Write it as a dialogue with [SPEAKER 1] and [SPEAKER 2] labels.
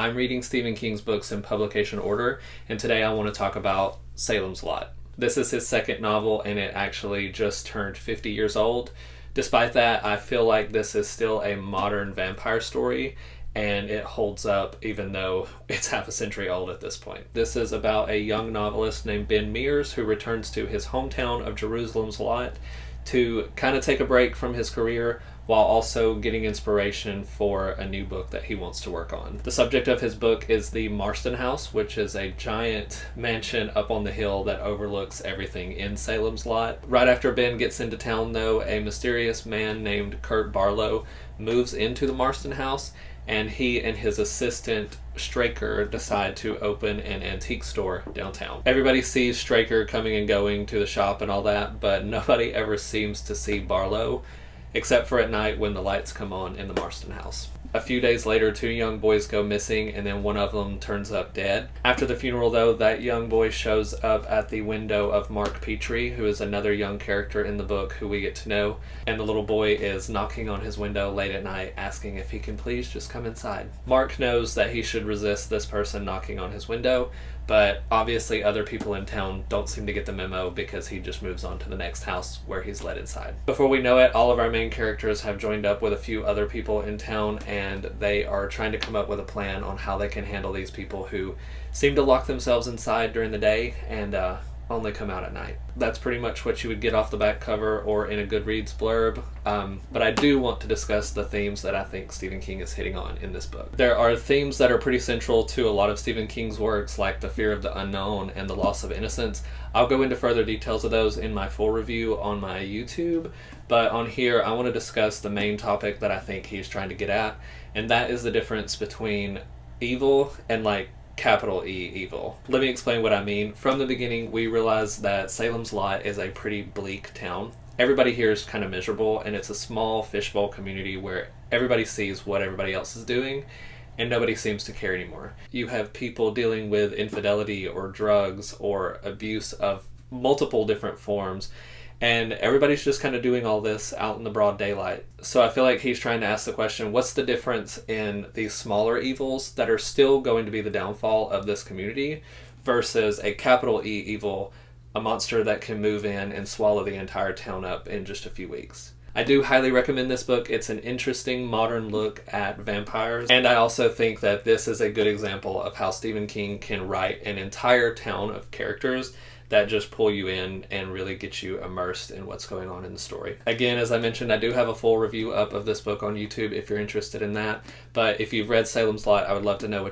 [SPEAKER 1] I'm reading Stephen King's books in publication order, and today I want to talk about Salem's Lot. This is his second novel, and it actually just turned 50 years old. Despite that, I feel like this is still a modern vampire story, and it holds up even though it's half a century old at this point. This is about a young novelist named Ben Mears who returns to his hometown of Jerusalem's Lot to kind of take a break from his career while also getting inspiration for a new book that he wants to work on. The subject of his book is the Marston House, which is a giant mansion up on the hill that overlooks everything in Salem's Lot. Right after Ben gets into town, though, a mysterious man named Kurt Barlow moves into the Marston House, and he and his assistant Straker decide to open an antique store downtown. Everybody sees Straker coming and going to the shop and all that, but nobody ever seems to see Barlow, except for at night when the lights come on in the Marston house. A few days later, two young boys go missing, and then one of them turns up dead. After the funeral, though, that young boy shows up at the window of Mark Petrie, who is another young character in the book who we get to know, and the little boy is knocking on his window late at night, asking if he can please just come inside. Mark knows that he should resist this person knocking on his window, but obviously other people in town don't seem to get the memo because he just moves on to the next house where he's let inside. Before we know it, all of our main characters have joined up with a few other people in town, and they are trying to come up with a plan on how they can handle these people who seem to lock themselves inside during the day and only come out at night. That's pretty much what you would get off the back cover or in a Goodreads blurb, but I do want to discuss the themes that I think Stephen King is hitting on in this book. There are themes that are pretty central to a lot of Stephen King's works, like the fear of the unknown and the loss of innocence. I'll go into further details of those in my full review on my YouTube, but on here I want to discuss the main topic that I think he's trying to get at, and that is the difference between evil and capital E evil. Let me explain what I mean. From the beginning, we realize that Salem's Lot is a pretty bleak town. Everybody here is kind of miserable, and it's a small fishbowl community where everybody sees what everybody else is doing, and nobody seems to care anymore. You have people dealing with infidelity or drugs or abuse of multiple different forms, and everybody's just kind of doing all this out in the broad daylight. So I feel like he's trying to ask the question, what's the difference in these smaller evils that are still going to be the downfall of this community versus a capital E evil, a monster that can move in and swallow the entire town up in just a few weeks? I do highly recommend this book. It's an interesting modern look at vampires, and I also think that this is a good example of how Stephen King can write an entire town of characters that just pull you in and really get you immersed in what's going on in the story. Again, as I mentioned, I do have a full review up of this book on YouTube if you're interested in that, but if you've read Salem's Lot, I would love to know what